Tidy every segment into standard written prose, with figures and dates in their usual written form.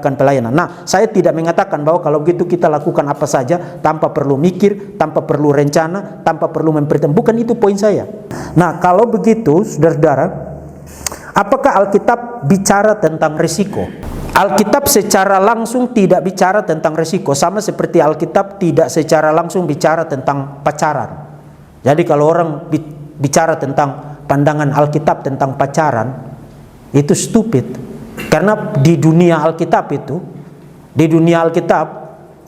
pelayanan. Nah, saya tidak mengatakan bahwa kalau begitu kita lakukan apa saja tanpa perlu mikir, tanpa perlu rencana, tanpa perlu mempertimbangkan. Bukan itu poin saya. Nah, kalau begitu, saudara-saudara, apakah Alkitab bicara tentang risiko? Alkitab secara langsung tidak bicara tentang risiko, sama seperti Alkitab tidak secara langsung bicara tentang pacaran. Jadi kalau orang bicara tentang pandangan Alkitab tentang pacaran, itu stupid. Karena di dunia Alkitab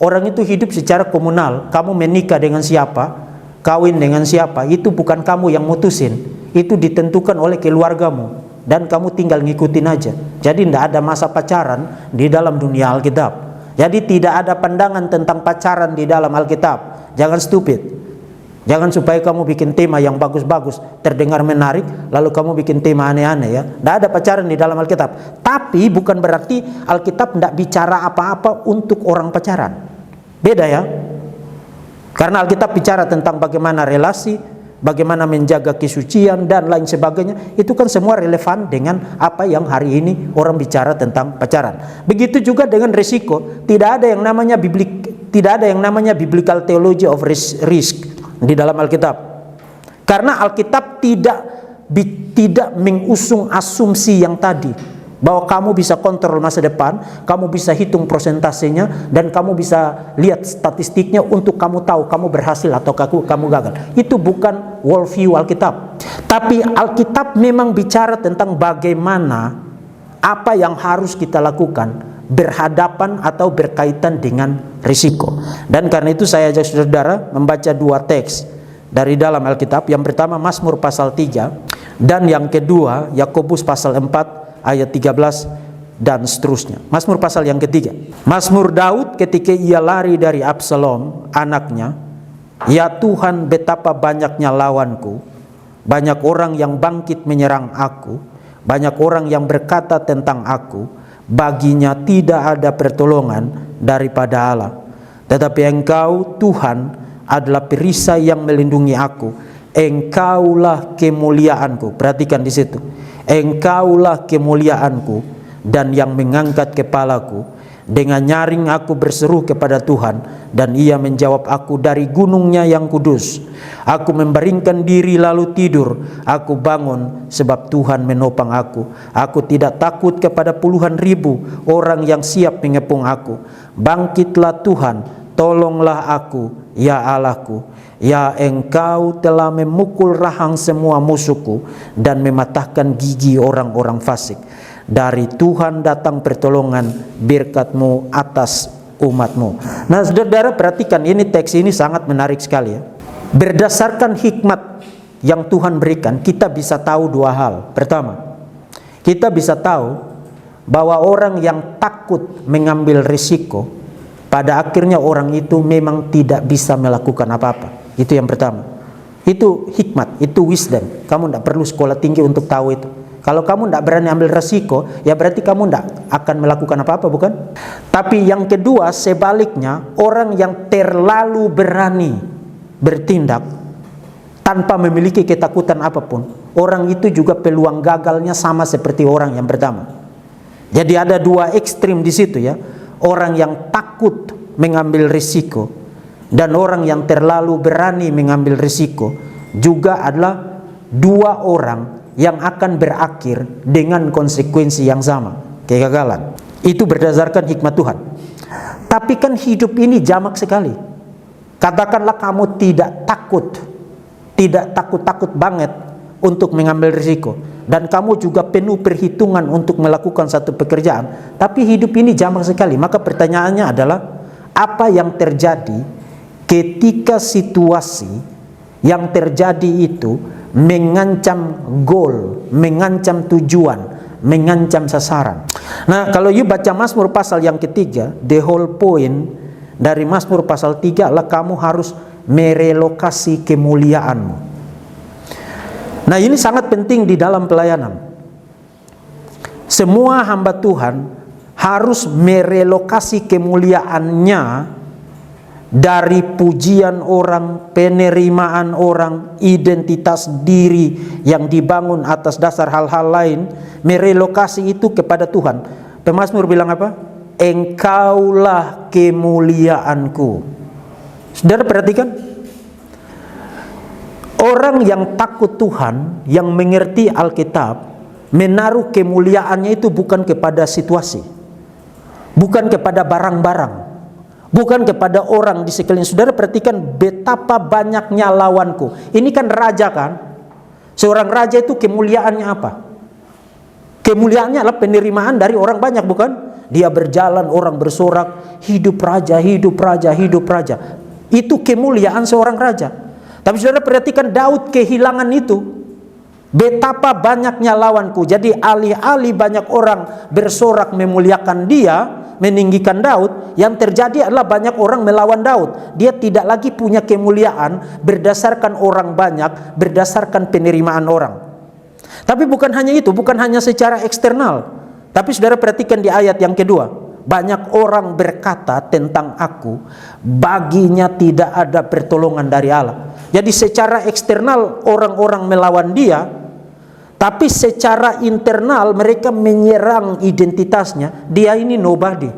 orang itu hidup secara komunal. Kamu menikah dengan siapa, kawin dengan siapa, itu bukan kamu yang mutusin. Itu ditentukan oleh keluargamu dan kamu tinggal ngikutin aja. Jadi tidak ada masa pacaran di dalam dunia Alkitab. Jadi tidak ada pandangan tentang pacaran di dalam Alkitab. Jangan stupid. Jangan supaya kamu bikin tema yang bagus-bagus, terdengar menarik, lalu kamu bikin tema aneh-aneh ya. Tidak ada pacaran di dalam Alkitab. Tapi bukan berarti Alkitab tidak bicara apa-apa untuk orang pacaran. Beda ya. Karena Alkitab bicara tentang bagaimana relasi, bagaimana menjaga kesucian dan lain sebagainya. Itu kan semua relevan dengan apa yang hari ini orang bicara tentang pacaran. Begitu juga dengan risiko. Tidak ada yang namanya biblical theology of risk di dalam Alkitab. Karena Alkitab tidak mengusung asumsi yang tadi, bahwa kamu bisa kontrol masa depan, kamu bisa hitung persentasenya, dan kamu bisa lihat statistiknya untuk kamu tahu kamu berhasil atau kamu gagal. Itu bukan worldview Alkitab. Tapi Alkitab memang bicara tentang bagaimana apa yang harus kita lakukan berhadapan atau berkaitan dengan risiko. Dan karena itu saya ajak saudara membaca dua teks dari dalam Alkitab. Yang pertama Mazmur pasal 3, dan yang kedua Yakobus pasal 4 ayat 13 dan seterusnya. Mazmur pasal yang ketiga. Mazmur Daud ketika ia lari dari Absalom anaknya. Ya Tuhan, betapa banyaknya lawanku, banyak orang yang bangkit menyerang aku, banyak orang yang berkata tentang aku, baginya tidak ada pertolongan daripada Allah. Tetapi Engkau Tuhan adalah perisai yang melindungi aku. Engkaulah kemuliaanku. Perhatikan di situ. Engkaulah kemuliaanku dan yang mengangkat kepalaku. Dengan nyaring aku berseru kepada Tuhan, dan Ia menjawab aku dari gunungnya yang kudus. Aku membaringkan diri lalu tidur. Aku bangun sebab Tuhan menopang aku. Aku tidak takut kepada puluhan ribu orang yang siap mengepung aku. Bangkitlah Tuhan, tolonglah aku, ya Allahku. Ya Engkau telah memukul rahang semua musuhku dan mematahkan gigi orang-orang fasik. Dari Tuhan datang pertolongan, berkat-Mu atas umat-Mu. Nah saudara, perhatikan ini, teks ini sangat menarik sekali ya. Berdasarkan hikmat yang Tuhan berikan, kita bisa tahu dua hal. Pertama, kita bisa tahu bahwa orang yang takut mengambil risiko, pada akhirnya orang itu memang tidak bisa melakukan apa-apa. Itu yang pertama. Itu hikmat, itu wisdom. Kamu tidak perlu sekolah tinggi untuk tahu itu. Kalau kamu tidak berani ambil resiko, ya berarti kamu tidak akan melakukan apa-apa, bukan? Tapi yang kedua, sebaliknya, orang yang terlalu berani bertindak tanpa memiliki ketakutan apapun, orang itu juga peluang gagalnya sama seperti orang yang pertama. Jadi ada dua ekstrim di situ ya. Orang yang takut mengambil risiko dan orang yang terlalu berani mengambil risiko juga adalah dua orang yang akan berakhir dengan konsekuensi yang sama, kegagalan. Itu berdasarkan hikmat Tuhan. Tapi kan hidup ini jamak sekali. Katakanlah kamu tidak takut banget untuk mengambil risiko, dan kamu juga penuh perhitungan untuk melakukan satu pekerjaan, tapi hidup ini jamak sekali. Maka pertanyaannya adalah, apa yang terjadi ketika situasi yang terjadi itu mengancam goal, mengancam tujuan, mengancam sasaran. Nah, kalau you baca Mazmur pasal yang ketiga, the whole point dari Mazmur pasal 3 adalah kamu harus merelokasi kemuliaanmu. Nah, ini sangat penting di dalam pelayanan. Semua hamba Tuhan harus merelokasi kemuliaannya dari pujian orang, penerimaan orang, identitas diri yang dibangun atas dasar hal-hal lain, merelokasi itu kepada Tuhan. Pemazmur bilang apa? engkaulah kemuliaanku. Saudara perhatikan, orang yang takut Tuhan, yang mengerti Alkitab, menaruh kemuliaannya itu bukan kepada situasi, bukan kepada barang-barang, bukan kepada orang di sekeliling. Saudara perhatikan betapa banyaknya lawanku. Ini kan raja kan? Seorang raja itu kemuliaannya apa? Kemuliaannya adalah penerimaan dari orang banyak, bukan? Dia berjalan, orang bersorak, hidup raja, hidup raja, hidup raja. Itu kemuliaan seorang raja. Tapi saudara perhatikan Daud kehilangan itu. Betapa banyaknya lawanku. Jadi alih-alih banyak orang bersorak memuliakan dia, meninggikan Daud, yang terjadi adalah banyak orang melawan Daud. Dia tidak lagi punya kemuliaan berdasarkan orang banyak, berdasarkan penerimaan orang. Tapi bukan hanya itu, bukan hanya secara eksternal. Tapi saudara perhatikan di ayat yang kedua, banyak orang berkata tentang aku, baginya tidak ada pertolongan dari Allah. Jadi secara eksternal orang-orang melawan dia, tapi secara internal mereka menyerang identitasnya. Dia ini nobody.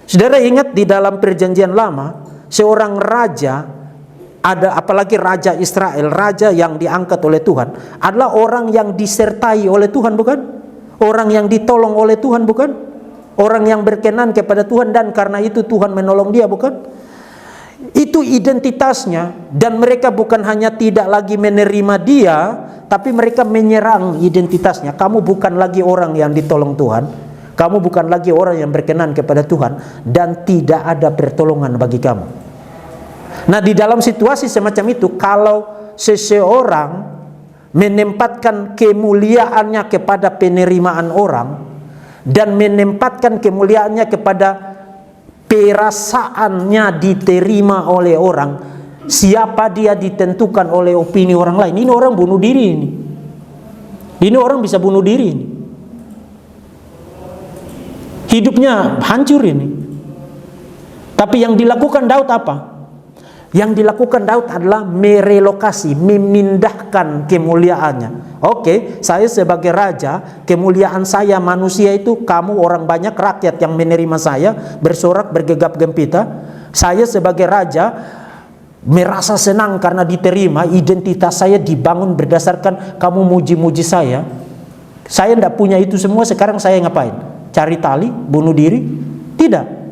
Saudara ingat di dalam perjanjian lama, seorang raja, ada apalagi raja Israel, raja yang diangkat oleh Tuhan, adalah orang yang disertai oleh Tuhan, bukan? Orang yang ditolong oleh Tuhan, bukan? Orang yang berkenan kepada Tuhan, dan karena itu Tuhan menolong dia, bukan? Itu identitasnya. Dan mereka bukan hanya tidak lagi menerima dia, tapi mereka menyerang identitasnya. Kamu bukan lagi orang yang ditolong Tuhan, kamu bukan lagi orang yang berkenan kepada Tuhan, dan tidak ada pertolongan bagi kamu. Nah, di dalam situasi semacam itu, kalau seseorang menempatkan kemuliaannya kepada penerimaan orang dan menempatkan kemuliaannya kepada perasaannya diterima oleh orang, siapa dia ditentukan oleh opini orang lain. Ini orang bunuh diri ini. Ini orang bisa bunuh diri ini. Hidupnya hancur ini. Tapi yang dilakukan Daud apa? Yang dilakukan Daud adalah merelokasi, memindahkan kemuliaannya. Oke, saya sebagai raja, kemuliaan saya manusia itu kamu orang banyak, rakyat yang menerima saya, bersorak, bergegap gempita. Saya sebagai raja merasa senang karena diterima, identitas saya dibangun berdasarkan kamu muji-muji saya. Saya tidak punya itu semua, sekarang saya ngapain? Cari tali, bunuh diri? Tidak.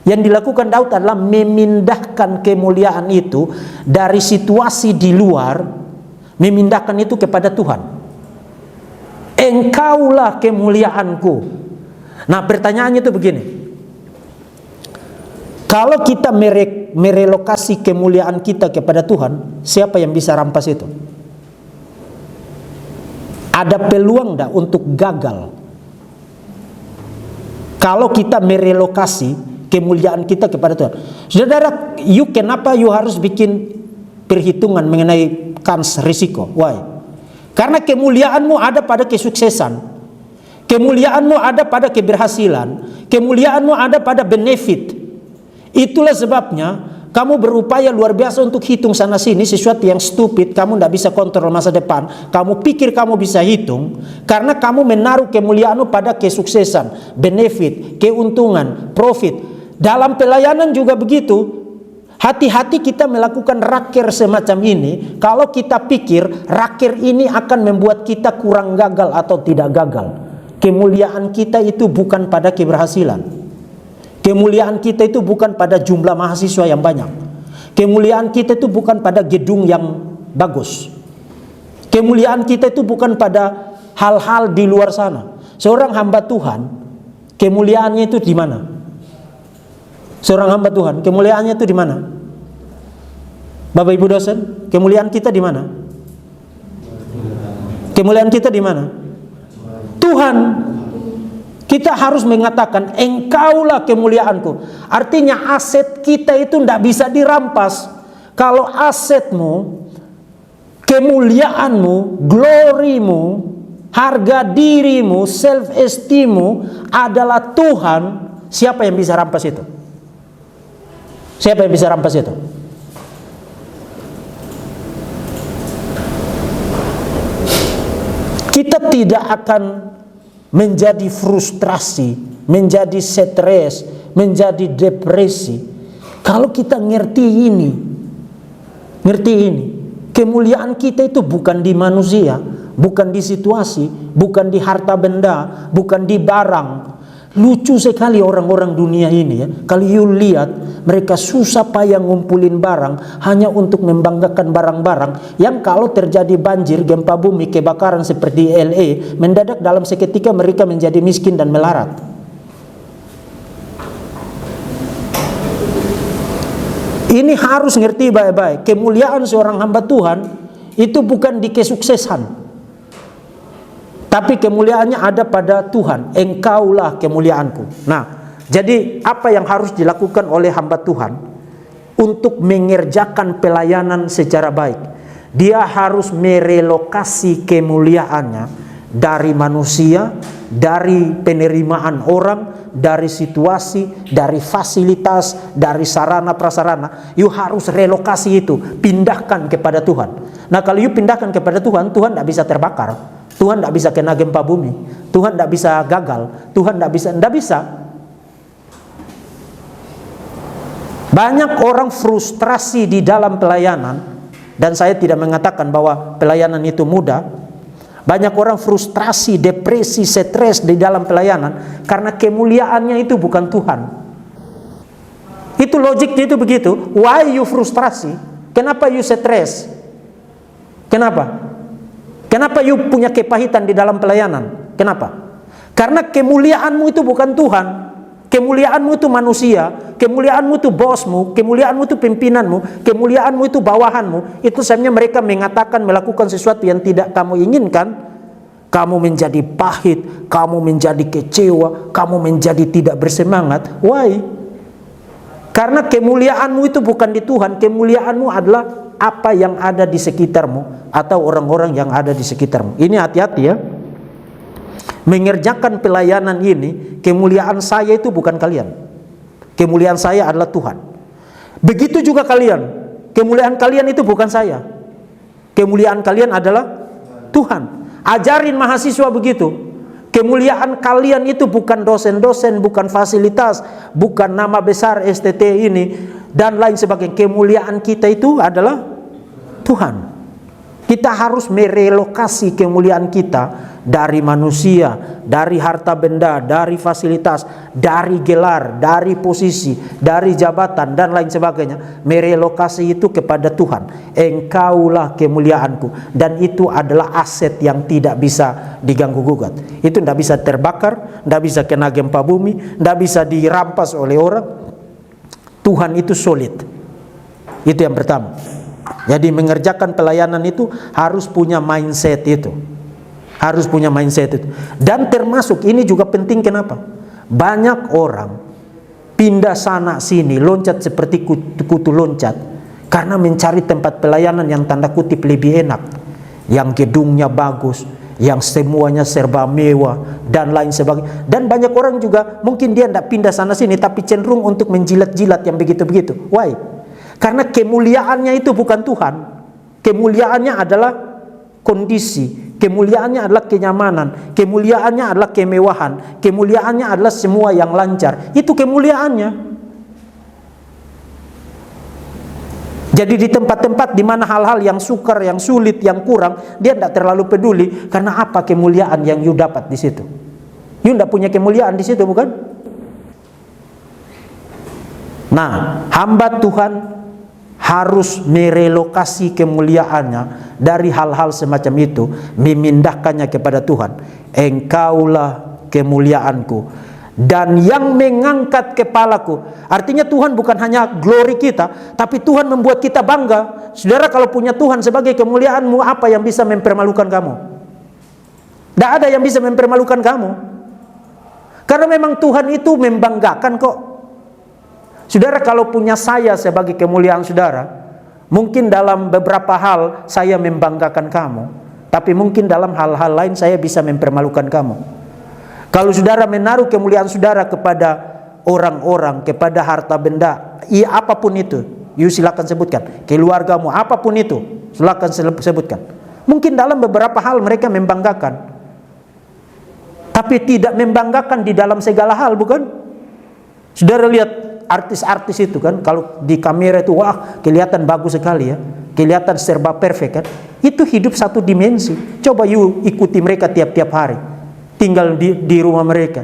Yang dilakukan Daud adalah memindahkan kemuliaan itu dari situasi di luar, memindahkan itu kepada Tuhan. Engkaulah kemuliaanku. Nah, pertanyaannya itu begini. Kalau kita merelokasi kemuliaan kita kepada Tuhan, siapa yang bisa rampas itu? Ada peluang enggak untuk gagal? Kalau kita merelokasi kemuliaan kita kepada Tuhan. Saudara, kenapa you harus bikin perhitungan mengenai kans risiko? Why? Karena kemuliaanmu ada pada kesuksesan, kemuliaanmu ada pada keberhasilan, kemuliaanmu ada pada benefit. Itulah sebabnya kamu berupaya luar biasa untuk hitung sana sini sesuatu yang stupid, kamu tidak bisa kontrol masa depan. Kamu pikir kamu bisa hitung karena kamu menaruh kemuliaanmu pada kesuksesan, benefit, keuntungan, profit. Dalam pelayanan juga begitu. Hati-hati kita melakukan raker semacam ini kalau kita pikir raker ini akan membuat kita kurang gagal atau tidak gagal. Kemuliaan kita itu bukan pada keberhasilan. Kemuliaan kita itu bukan pada jumlah mahasiswa yang banyak. Kemuliaan kita itu bukan pada gedung yang bagus. Kemuliaan kita itu bukan pada hal-hal di luar sana. Seorang hamba Tuhan, kemuliaannya itu di mana? Seorang hamba Tuhan, kemuliaannya itu di mana? Bapak Ibu dosen, kemuliaan kita di mana? Kemuliaan kita di mana? Tuhan. Kita harus mengatakan engkaulah kemuliaanku. Artinya aset kita itu tidak bisa dirampas. Kalau asetmu, kemuliaanmu, glorimu, harga dirimu, self esteemmu adalah Tuhan, siapa yang bisa rampas itu? Siapa yang bisa rampas itu? Kita tidak akan menjadi frustrasi menjadi stres, menjadi depresi. Kalau kita ngerti ini, kemuliaan kita itu bukan di manusia, bukan di situasi, bukan di harta benda, bukan di barang. Lucu sekali orang-orang dunia ini ya. Kalau you lihat, mereka susah payah ngumpulin barang hanya untuk membanggakan barang-barang yang kalau terjadi banjir, gempa bumi, kebakaran seperti LA, mendadak dalam seketika mereka menjadi miskin dan melarat. Ini harus ngerti baik-baik. Kemuliaan seorang hamba Tuhan itu bukan di kesuksesan, tapi kemuliaannya ada pada Tuhan. Engkaulah kemuliaanku. Nah, jadi apa yang harus dilakukan oleh hamba Tuhan untuk mengerjakan pelayanan secara baik? Dia harus merelokasi kemuliaannya dari manusia, dari penerimaan orang, dari situasi, dari fasilitas, dari sarana prasarana. You harus relokasi itu, pindahkan kepada Tuhan. Nah, kalau you pindahkan kepada Tuhan, Tuhan tidak bisa terbakar. Tuhan tidak bisa kena gempa bumi. Tuhan tidak bisa gagal. Tuhan tidak bisa. Banyak orang frustrasi di dalam pelayanan, dan saya tidak mengatakan bahwa pelayanan itu mudah. Banyak orang frustrasi, depresi, stres di dalam pelayanan karena kemuliaannya itu bukan Tuhan. Itu logiknya itu begitu. Why you frustrasi? Kenapa you stres? Kenapa? Kenapa you punya kepahitan di dalam pelayanan? Kenapa? Karena kemuliaanmu itu bukan Tuhan. Kemuliaanmu itu manusia. Kemuliaanmu itu bosmu. Kemuliaanmu itu pimpinanmu. Kemuliaanmu itu bawahanmu. Itu sebenarnya mereka mengatakan melakukan sesuatu yang tidak kamu inginkan. Kamu menjadi pahit. Kamu menjadi kecewa. Kamu menjadi tidak bersemangat. Why? Karena kemuliaanmu itu bukan di Tuhan. Kemuliaanmu adalah apa yang ada di sekitarmu atau orang-orang yang ada di sekitarmu. Ini hati-hati ya. Mengerjakan pelayanan ini, kemuliaan saya itu bukan kalian. Kemuliaan saya adalah Tuhan. Begitu juga kalian. Kemuliaan kalian itu bukan saya. Kemuliaan kalian adalah Tuhan. Ajarin mahasiswa begitu. Kemuliaan kalian itu bukan dosen-dosen, bukan fasilitas, bukan nama besar STT ini dan lain sebagainya. Kemuliaan kita itu adalah Tuhan. Kita harus merelokasi kemuliaan kita dari manusia, dari harta benda, dari fasilitas, dari gelar, dari posisi, dari jabatan dan lain sebagainya. Merelokasi itu kepada Tuhan. Engkaulah kemuliaanku. Dan itu adalah aset yang tidak bisa diganggu gugat. Itu tidak bisa terbakar, tidak bisa kena gempa bumi, tidak bisa dirampas oleh orang. Tuhan itu solid. Itu yang pertama. Jadi mengerjakan pelayanan itu harus punya mindset itu. Harus punya mindset itu. Dan termasuk ini juga penting, kenapa? Banyak orang pindah sana sini, loncat seperti kutu loncat, karena mencari tempat pelayanan yang tanda kutip lebih enak, yang gedungnya bagus, yang semuanya serba mewah dan lain sebagainya. Dan banyak orang juga mungkin dia tidak pindah sana sini, tapi cenderung untuk menjilat-jilat yang begitu-begitu. Why? Karena kemuliaannya itu bukan Tuhan. Kemuliaannya adalah kondisi. Kemuliaannya adalah kenyamanan. Kemuliaannya adalah kemewahan. Kemuliaannya adalah semua yang lancar. Itu kemuliaannya. Jadi di tempat-tempat di mana hal-hal yang sukar, yang sulit, yang kurang, dia tidak terlalu peduli. Karena apa kemuliaan yang you dapat di situ? You tidak punya kemuliaan di situ, bukan? Nah, hamba Tuhan harus merelokasi kemuliaannya dari hal-hal semacam itu, memindahkannya kepada Tuhan. Engkaulah kemuliaanku dan yang mengangkat kepalaku. Artinya Tuhan bukan hanya glory kita, tapi Tuhan membuat kita bangga. Saudara, kalau punya Tuhan sebagai kemuliaanmu, apa yang bisa mempermalukan kamu? Tidak ada yang bisa mempermalukan kamu. Karena memang Tuhan itu membanggakan kok. Saudara, kalau punya saya sebagai kemuliaan saudara, mungkin dalam beberapa hal saya membanggakan kamu, tapi mungkin dalam hal-hal lain saya bisa mempermalukan kamu. Kalau saudara menaruh kemuliaan saudara kepada orang-orang, kepada harta benda, iya apapun itu, you silakan sebutkan. Keluargamu, apapun itu, silakan sebutkan. Mungkin dalam beberapa hal mereka membanggakan. tapi tidak membanggakan di dalam segala hal, bukan? Saudara lihat artis-artis itu kan, kalau di kamera itu wah kelihatan bagus sekali ya, kelihatan serba perfect kan. Itu hidup satu dimensi. Coba you ikuti mereka tiap-tiap hari, tinggal di rumah mereka,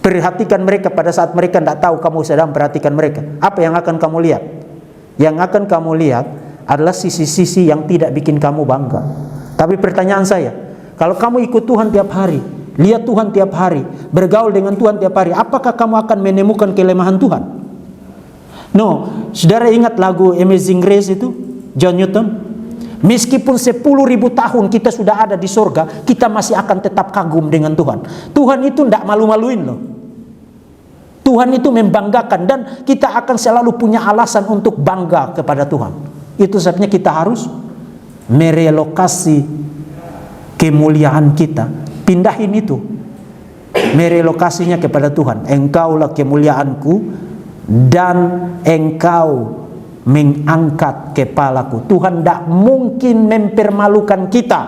perhatikan mereka pada saat mereka tidak tahu kamu sedang perhatikan mereka. Apa yang akan kamu lihat? Yang akan kamu lihat adalah sisi-sisi yang tidak bikin kamu bangga. Tapi pertanyaan saya, kalau kamu ikut Tuhan tiap hari, lihat Tuhan tiap hari, bergaul dengan Tuhan tiap hari, apakah kamu akan menemukan kelemahan Tuhan? No. Saudara ingat lagu Amazing Grace itu, John Newton? Meskipun 10.000 tahun kita sudah ada di surga, kita masih akan tetap kagum dengan Tuhan. Tuhan itu tidak malu-maluin loh. Tuhan itu membanggakan, dan kita akan selalu punya alasan untuk bangga kepada Tuhan. Itu sebabnya kita harus merelokasi kemuliaan kita, pindahin itu, merelokasinya kepada Tuhan. Engkaulah kemuliaanku dan engkau mengangkat kepalaku. Tuhan tidak mungkin mempermalukan kita.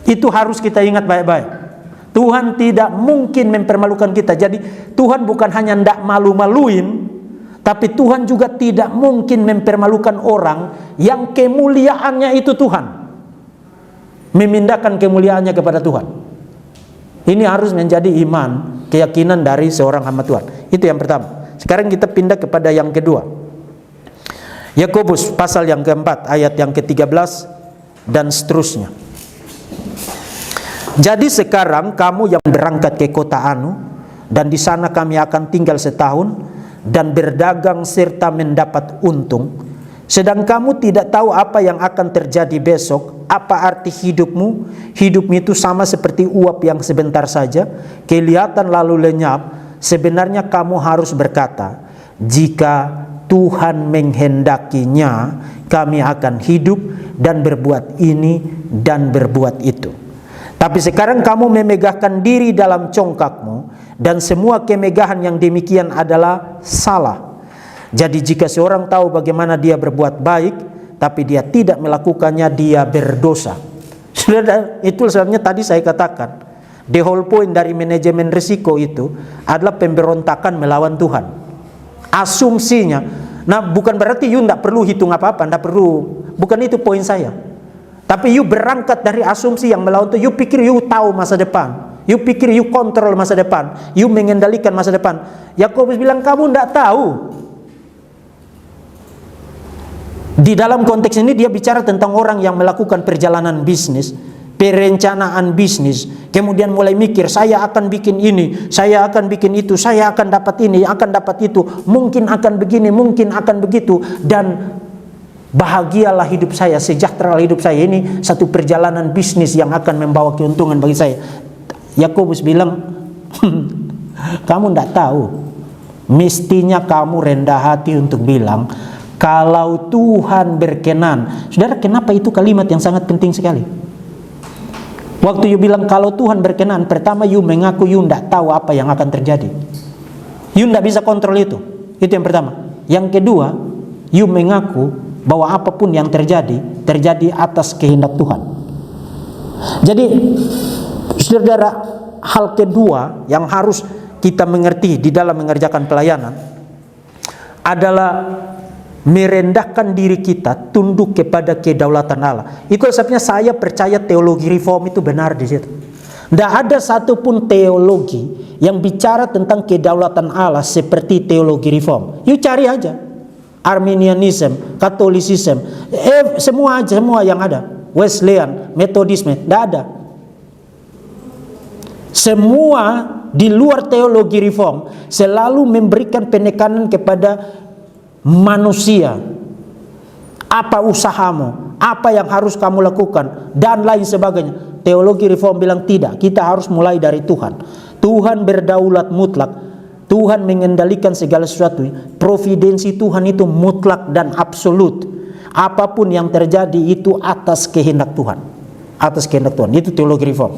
Itu harus kita ingat baik-baik. Tuhan tidak mungkin mempermalukan kita. Jadi Tuhan bukan hanya tidak malu-maluin, tapi Tuhan juga tidak mungkin mempermalukan orang yang kemuliaannya itu Tuhan, memindahkan kemuliaannya kepada Tuhan. Ini harus menjadi iman, keyakinan dari seorang hamba Tuhan. Itu yang pertama. Sekarang kita pindah kepada yang kedua. Yakobus pasal yang keempat, ayat yang ke-13 dan seterusnya. Jadi sekarang kamu yang berangkat ke kota Anu, dan di sana kami akan tinggal setahun dan berdagang serta mendapat untung. Sedang kamu tidak tahu apa yang akan terjadi besok. Apa arti hidupmu? Hidupmu itu sama seperti uap yang sebentar saja, kelihatan lalu lenyap. Sebenarnya kamu harus berkata, jika Tuhan menghendakinya, kami akan hidup dan berbuat ini dan berbuat itu. Tapi sekarang kamu memegahkan diri dalam congkakmu, dan semua kemegahan yang demikian adalah salah. Jadi jika seorang tahu bagaimana dia berbuat baik, tapi dia tidak melakukannya, dia berdosa. Itu sebabnya tadi saya katakan, the whole point dari manajemen risiko itu adalah pemberontakan melawan Tuhan. Asumsinya, nah bukan berarti you tidak perlu hitung apa-apa, tidak perlu, bukan itu poin saya. Tapi you berangkat dari asumsi yang melawan Tuhan. You pikir you tahu masa depan, you pikir you kontrol masa depan, you mengendalikan masa depan. Yakobus bilang kamu tidak tahu. Di dalam konteks ini dia bicara tentang orang yang melakukan perjalanan bisnis, perencanaan bisnis, kemudian mulai mikir, saya akan bikin ini, saya akan bikin itu, saya akan dapat ini, akan dapat itu, mungkin akan begini, mungkin akan begitu, dan bahagialah hidup saya, sejahteralah hidup saya. Ini satu perjalanan bisnis yang akan membawa keuntungan bagi saya. Yakobus bilang, kamu tidak tahu. Mestinya kamu rendah hati untuk bilang, kalau Tuhan berkenan. Saudara, kenapa itu kalimat yang sangat penting sekali? Waktu you bilang kalau Tuhan berkenan, pertama you mengaku you tidak tahu apa yang akan terjadi. You tidak bisa kontrol itu. Itu yang pertama. Yang kedua, you mengaku bahwa apapun yang terjadi, terjadi atas kehendak Tuhan. Jadi, saudara, hal kedua yang harus kita mengerti di dalam mengerjakan pelayanan adalah merendahkan diri kita, tunduk kepada kedaulatan Allah. Itu sebabnya saya percaya teologi reform itu benar di situ. Tidak ada satupun teologi yang bicara tentang kedaulatan Allah seperti teologi reform. You cari aja. Arminianism, Katolisism, semua yang ada, Wesleyan, Metodisme, tidak ada. Semua di luar teologi reform selalu memberikan penekanan kepada manusia. Apa usahamu, apa yang harus kamu lakukan, dan lain sebagainya. Teologi reform bilang tidak, kita harus mulai dari Tuhan. Tuhan berdaulat mutlak. Tuhan mengendalikan segala sesuatu. Providensi Tuhan itu mutlak dan absolut. Apapun yang terjadi itu atas kehendak Tuhan. Atas kehendak Tuhan. Itu teologi reform.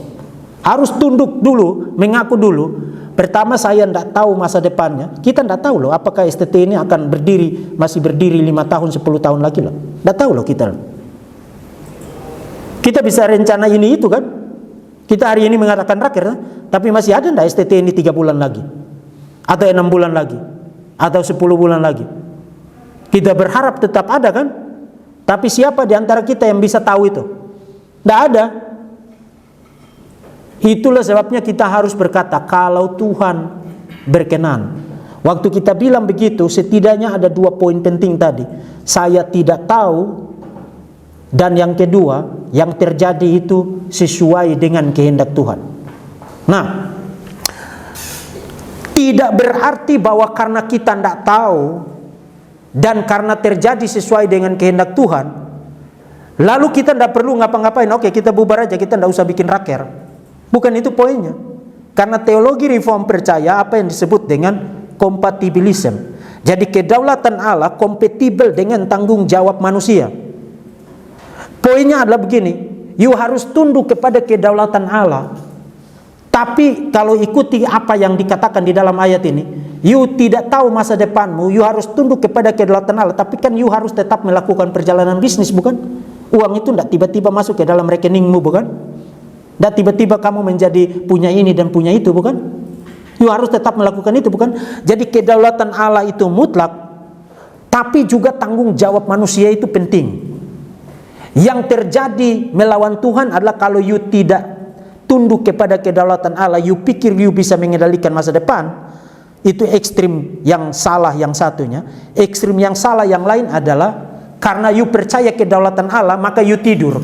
Harus tunduk dulu, mengaku dulu. Pertama, saya tidak tahu masa depannya. Kita tidak tahu loh apakah STT ini akan berdiri, masih berdiri 5 tahun, 10 tahun lagi loh. Tidak tahu loh kita. Kita bisa rencana ini itu kan. Kita hari ini mengatakan raker, tapi masih ada enggak STT ini 3 bulan lagi? Atau 6 bulan lagi? Atau 10 bulan lagi? Kita berharap tetap ada kan? Tapi siapa di antara kita yang bisa tahu itu? Tidak ada. Itulah sebabnya kita harus berkata, kalau Tuhan berkenan. Waktu kita bilang begitu, setidaknya ada 2 poin penting tadi. Saya tidak tahu, dan yang kedua, yang terjadi itu sesuai dengan kehendak Tuhan. Nah, tidak berarti bahwa karena kita tidak tahu dan karena terjadi sesuai dengan kehendak Tuhan, lalu kita tidak perlu ngapa-ngapain. Oke, kita bubar aja, kita tidak usah bikin raker. Bukan itu poinnya. Karena teologi reform percaya apa yang disebut dengan kompatibilisme. Jadi kedaulatan Allah kompatibel dengan tanggung jawab manusia. Poinnya adalah begini, you harus tunduk kepada kedaulatan Allah. Tapi kalau ikuti apa yang dikatakan di dalam ayat ini, you tidak tahu masa depanmu, you harus tunduk kepada kedaulatan Allah. Tapi kan you harus tetap melakukan perjalanan bisnis, bukan? Uang itu tidak tiba-tiba masuk ke dalam rekeningmu, bukan? Dan tiba-tiba kamu menjadi punya ini dan punya itu, bukan? You harus tetap melakukan itu, bukan? Jadi kedaulatan Allah itu mutlak, tapi juga tanggung jawab manusia itu penting. Yang terjadi melawan Tuhan adalah kalau you tidak tunduk kepada kedaulatan Allah, you pikir you bisa mengendalikan masa depan. Itu ekstrim yang salah yang satunya. Ekstrim yang salah yang lain adalah karena you percaya kedaulatan Allah, maka you tidur.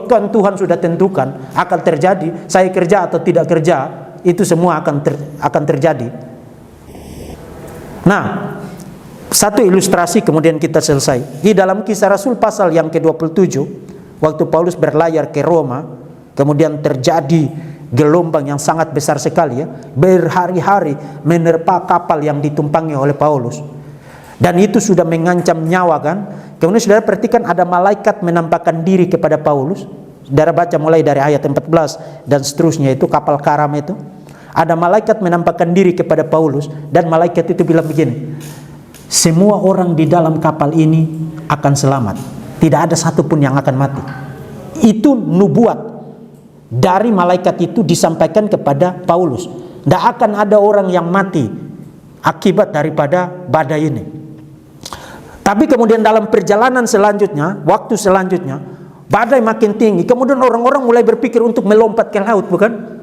Kan Tuhan sudah tentukan akan terjadi, saya kerja atau tidak kerja, itu semua akan terjadi. Nah, satu ilustrasi kemudian kita selesai. Di dalam Kisah Rasul pasal yang ke-27, waktu Paulus berlayar ke Roma, kemudian terjadi gelombang yang sangat besar sekali ya, berhari-hari menerpa kapal yang ditumpangi oleh Paulus. Dan itu sudah mengancam nyawa kan. Kemudian saudara perhatikan ada malaikat menampakkan diri kepada Paulus. Saudara baca mulai dari ayat 14 dan seterusnya, itu kapal karam itu. Ada malaikat menampakkan diri kepada Paulus, dan malaikat itu bilang begini, semua orang di dalam kapal ini akan selamat. Tidak ada satupun yang akan mati. Itu nubuat dari malaikat itu disampaikan kepada Paulus. Tidak akan ada orang yang mati akibat daripada badai ini. Tapi kemudian dalam perjalanan selanjutnya, waktu selanjutnya, badai makin tinggi. Kemudian orang-orang mulai berpikir untuk melompat ke laut, bukan?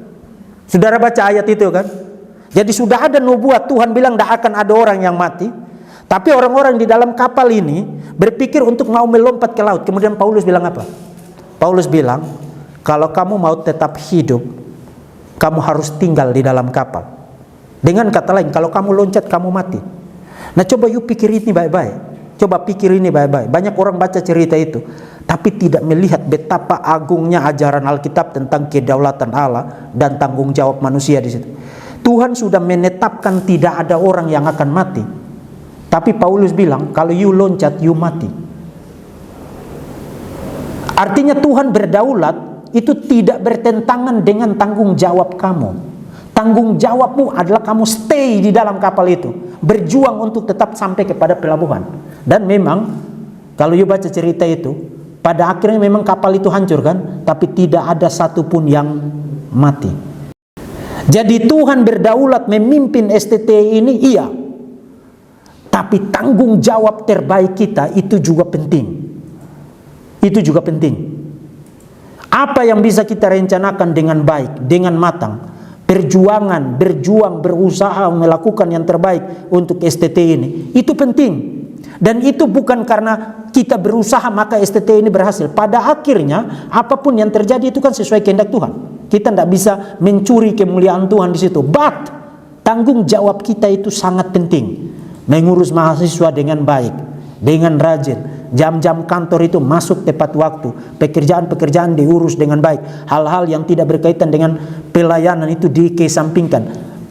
Saudara baca ayat itu kan? Jadi sudah ada nubuat, Tuhan bilang tidak akan ada orang yang mati. Tapi orang-orang di dalam kapal ini berpikir untuk mau melompat ke laut. Kemudian Paulus bilang apa? Paulus bilang, kalau kamu mau tetap hidup, kamu harus tinggal di dalam kapal. Dengan kata lain, kalau kamu loncat, kamu mati. Nah, coba you pikir ini baik-baik. Coba pikir ini baik-baik. Banyak orang baca cerita itu, tapi tidak melihat betapa agungnya ajaran Alkitab tentang kedaulatan Allah dan tanggung jawab manusia di situ. Tuhan sudah menetapkan tidak ada orang yang akan mati. Tapi Paulus bilang, kalau you loncat, you mati. Artinya Tuhan berdaulat itu tidak bertentangan dengan tanggung jawab kamu. Tanggung jawabmu adalah kamu stay di dalam kapal itu, berjuang untuk tetap sampai kepada pelabuhan. Dan memang kalau you baca cerita itu, pada akhirnya memang kapal itu hancur kan, tapi tidak ada satupun yang mati. Jadi Tuhan berdaulat memimpin STT ini, iya. Tapi tanggung jawab terbaik kita itu juga penting. Itu juga penting. Apa yang bisa kita rencanakan dengan baik, dengan matang, perjuangan, berjuang, berusaha melakukan yang terbaik untuk STT ini, itu penting. Dan itu bukan karena kita berusaha maka STT ini berhasil. Pada akhirnya apapun yang terjadi itu kan sesuai kehendak Tuhan. Kita tidak bisa mencuri kemuliaan Tuhan di situ. But tanggung jawab kita itu sangat penting. Mengurus mahasiswa dengan baik, dengan rajin. Jam-jam kantor itu masuk tepat waktu. Pekerjaan-pekerjaan diurus dengan baik. Hal-hal yang tidak berkaitan dengan pelayanan itu dikesampingkan.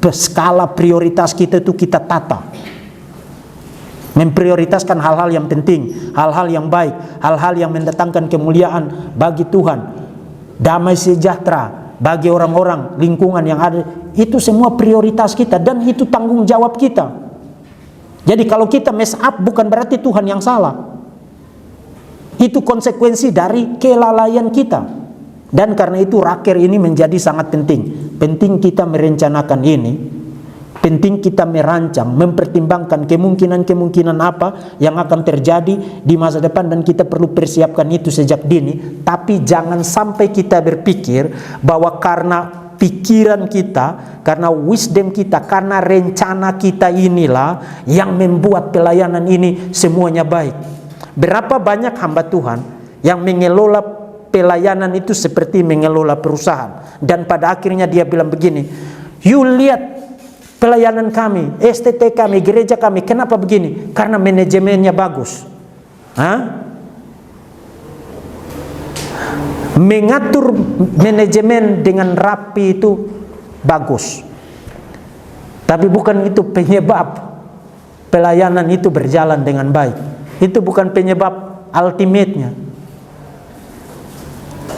Skala prioritas kita itu kita tata. Memprioritaskan hal-hal yang penting, hal-hal yang baik, hal-hal yang mendatangkan kemuliaan bagi Tuhan, damai sejahtera bagi orang-orang lingkungan yang ada. Itu semua prioritas kita dan itu tanggung jawab kita. Jadi kalau kita mess up bukan berarti Tuhan yang salah. Itu konsekuensi dari kelalaian kita. Dan karena itu raker ini menjadi sangat penting. Penting kita merencanakan ini, penting kita merancang, mempertimbangkan kemungkinan-kemungkinan apa yang akan terjadi di masa depan, dan kita perlu persiapkan itu sejak dini. Tapi jangan sampai kita berpikir bahwa karena pikiran kita, karena wisdom kita, karena rencana kita inilah yang membuat pelayanan ini semuanya baik. Berapa banyak hamba Tuhan yang mengelola pelayanan itu seperti mengelola perusahaan, dan pada akhirnya dia bilang begini, you lihat pelayanan kami, STT kami, gereja kami, kenapa begini? Karena manajemennya bagus. Mengatur manajemen dengan rapi itu bagus, tapi bukan itu penyebab pelayanan itu berjalan dengan baik. Itu bukan penyebab ultimate-nya.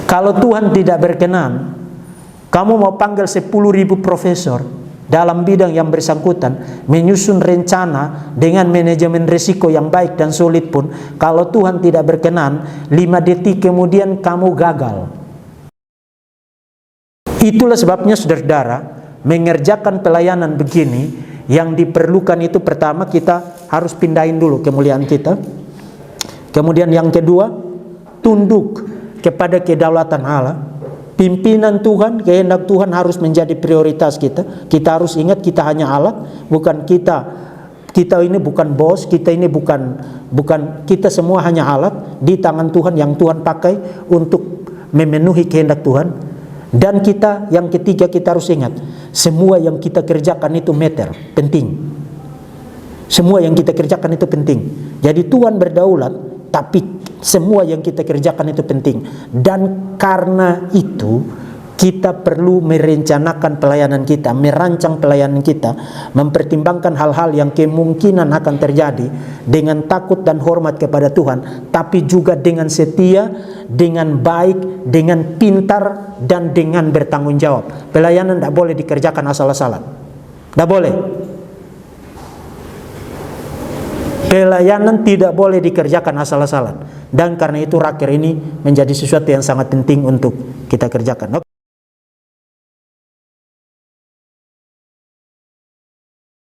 Kalau Tuhan tidak berkenan, kamu mau panggil 10.000 profesor dalam bidang yang bersangkutan, menyusun rencana dengan manajemen risiko yang baik dan solid pun, kalau Tuhan tidak berkenan, 5 detik kemudian kamu gagal. Itulah sebabnya saudara, mengerjakan pelayanan begini, yang diperlukan itu pertama kita harus pindahin dulu kemuliaan kita. Kemudian yang kedua, tunduk kepada kedaulatan Allah. Pimpinan Tuhan, kehendak Tuhan harus menjadi prioritas kita. Kita harus ingat kita hanya alat, bukan kita. Kita ini bukan bos, kita ini bukan kita semua hanya alat di tangan Tuhan yang Tuhan pakai untuk memenuhi kehendak Tuhan. Dan kita yang ketiga, kita harus ingat semua yang kita kerjakan itu matter, penting. Semua yang kita kerjakan itu penting. Jadi Tuhan berdaulat, tapi semua yang kita kerjakan itu penting. Dan karena itu kita perlu merencanakan pelayanan kita, merancang pelayanan kita, mempertimbangkan hal-hal yang kemungkinan akan terjadi dengan takut dan hormat kepada Tuhan, tapi juga dengan setia, dengan baik, dengan pintar, dan dengan bertanggung jawab. Pelayanan tidak boleh dikerjakan asal-asalan. Tidak boleh. Pelayanan tidak boleh dikerjakan asal-asalan. Dan karena itu raker ini menjadi sesuatu yang sangat penting untuk kita kerjakan.